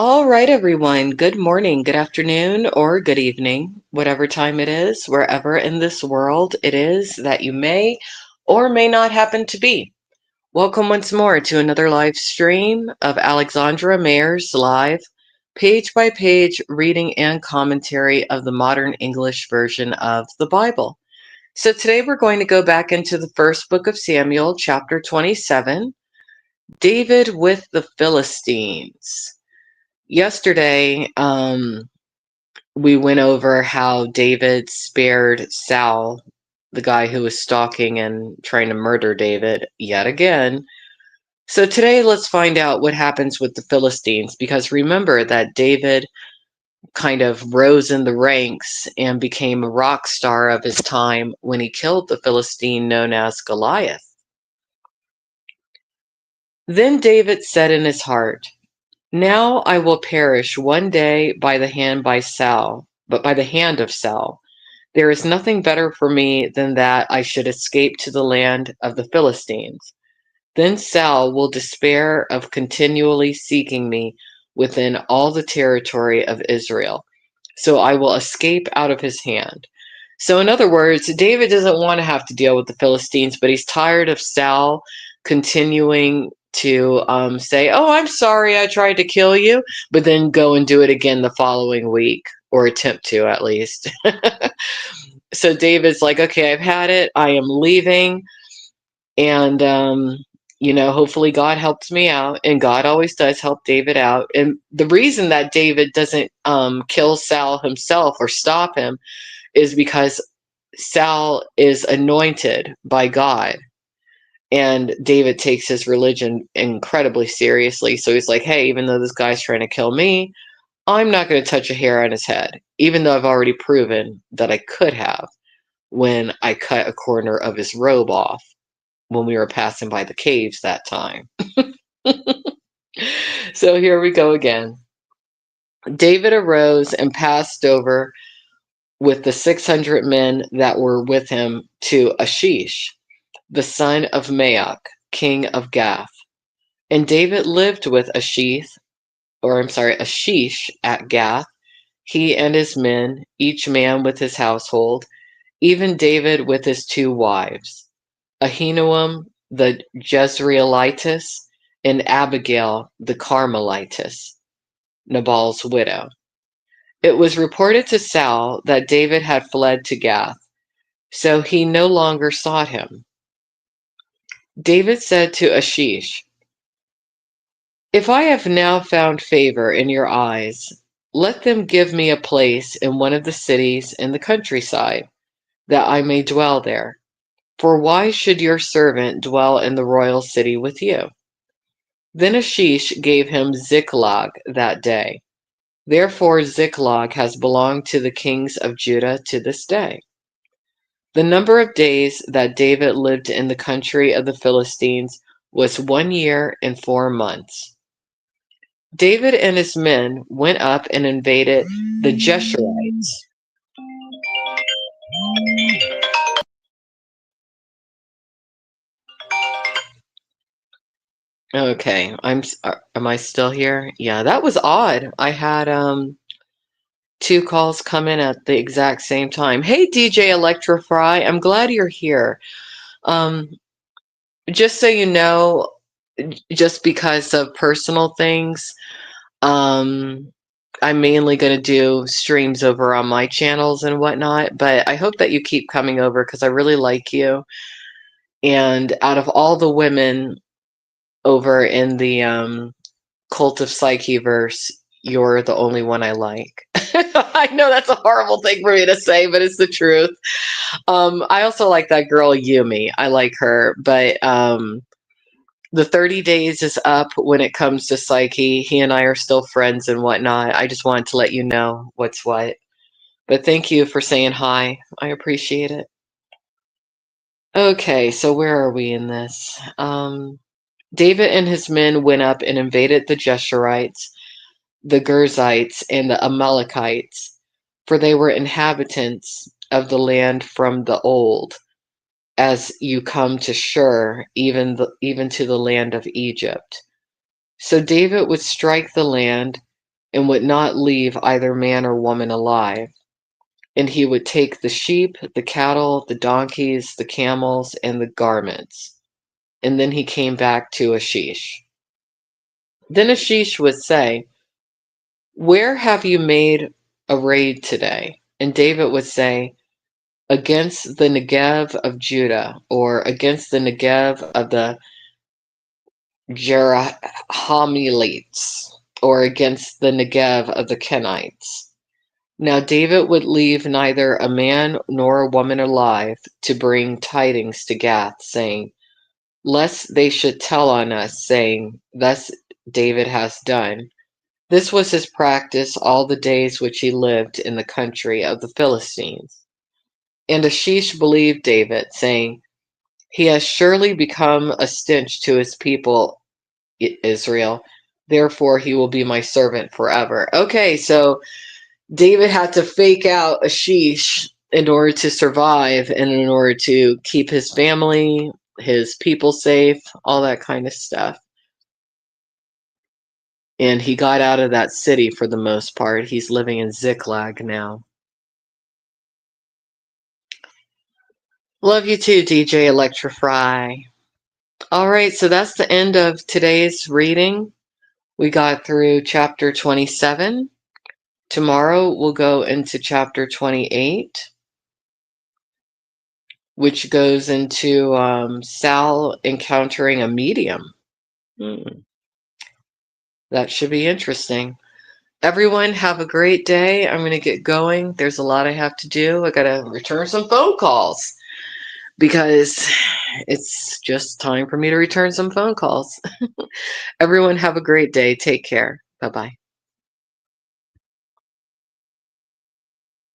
All right, everyone. Good morning, good afternoon, or good evening, whatever time it is, wherever in this world it is that you may or may not happen to be. Welcome once more to another live stream of Alexandra Mayers live, page by page reading and commentary of the modern English version of the Bible. So today we're going to go back into the first book of Samuel, chapter 27, David with the Philistines. Yesterday, we went over how David spared Saul, the guy who was stalking and trying to murder David yet again. So today, let's find out what happens with the Philistines, because remember that David kind of rose in the ranks and became a rock star of his time when he killed the Philistine known as Goliath. Then David said in his heart, "Now I will perish one day by the hand of Saul. There is nothing better for me than that I should escape to the land of the Philistines. Then Saul will despair of continually seeking me within all the territory of Israel. So I will escape out of his hand." So, in other words, David doesn't want to have to deal with the Philistines, but he's tired of Saul continuing to say, "Oh, I'm sorry, I tried to kill you," but then go and do it again the following week, or attempt to at least. So David's like, "Okay, I've had it. I am leaving." And, hopefully God helps me out. And God always does help David out. And the reason that David doesn't kill Saul himself or stop him is because Saul is anointed by God. And David takes his religion incredibly seriously. So he's like, "Hey, even though this guy's trying to kill me, I'm not going to touch a hair on his head, even though I've already proven that I could have when I cut a corner of his robe off when we were passing by the caves that time." So here we go again. David arose and passed over with the 600 men that were with him to Achish, the son of Maach, king of Gath. And David lived with Achish at Gath, he and his men, each man with his household, even David with his 2 wives, Ahinoam the Jezreelitess, and Abigail the Carmelitess, Nabal's widow. It was reported to Saul that David had fled to Gath, so he no longer sought him. David said to Achish, "If I have now found favor in your eyes, let them give me a place in one of the cities in the countryside, that I may dwell there. For why should your servant dwell in the royal city with you?" Then Achish gave him Ziklag that day. Therefore Ziklag has belonged to the kings of Judah to this day. The number of days that David lived in the country of the Philistines was 1 year and 4 months. David and his men went up and invaded the Jeshurites. Okay, am I still here? Yeah, that was odd. I had 2 calls come in at the exact same time. Hey, DJ Electrofry, I'm glad you're here. Um, just so you know, just because of personal things, I'm mainly going to do streams over on my channels and whatnot, but I hope that you keep coming over because I really like you. And out of all the women over in the Cult of Psycheverse, you're the only one I like. I know that's a horrible thing for me to say, but it's the truth. I also like that girl Yumi. I like her, but the 30 days is up when it comes to Psyche. He and I are still friends and whatnot. I just wanted to let you know what's what. But thank you for saying hi. I appreciate it. Okay, so where are we in this? David and his men went up and invaded the Jeshurites, the Girzites, and the Amalekites, for they were inhabitants of the land from the old, as you come to Shur, even to the land of Egypt. So David would strike the land and would not leave either man or woman alive. And he would take the sheep, the cattle, the donkeys, the camels, and the garments. And then he came back to Ashish. Then Ashish would say, "Where have you made a raid today?" And David would say, "Against the Negev of Judah," or "against the Negev of the Jerahmeelites," or "against the Negev of the Kenites." Now David would leave neither a man nor a woman alive to bring tidings to Gath, saying, "Lest they should tell on us, saying, Thus David has done." This was his practice all the days which he lived in the country of the Philistines. And Ashish believed David, saying, "He has surely become a stench to his people, Israel. Therefore, he will be my servant forever." Okay, so David had to fake out Ashish in order to survive and in order to keep his family, his people safe, all that kind of stuff. And he got out of that city for the most part. He's living in Ziklag now. Love you too, DJ Electrify. All right, so that's the end of today's reading. We got through chapter 27. Tomorrow we'll go into chapter 28, which goes into Sal encountering a medium. That should be interesting. Everyone, have a great day. I'm going to get going. There's a lot I have to do. I got to return some phone calls because it's just time for me to return some phone calls. Everyone, have a great day. Take care. Bye bye.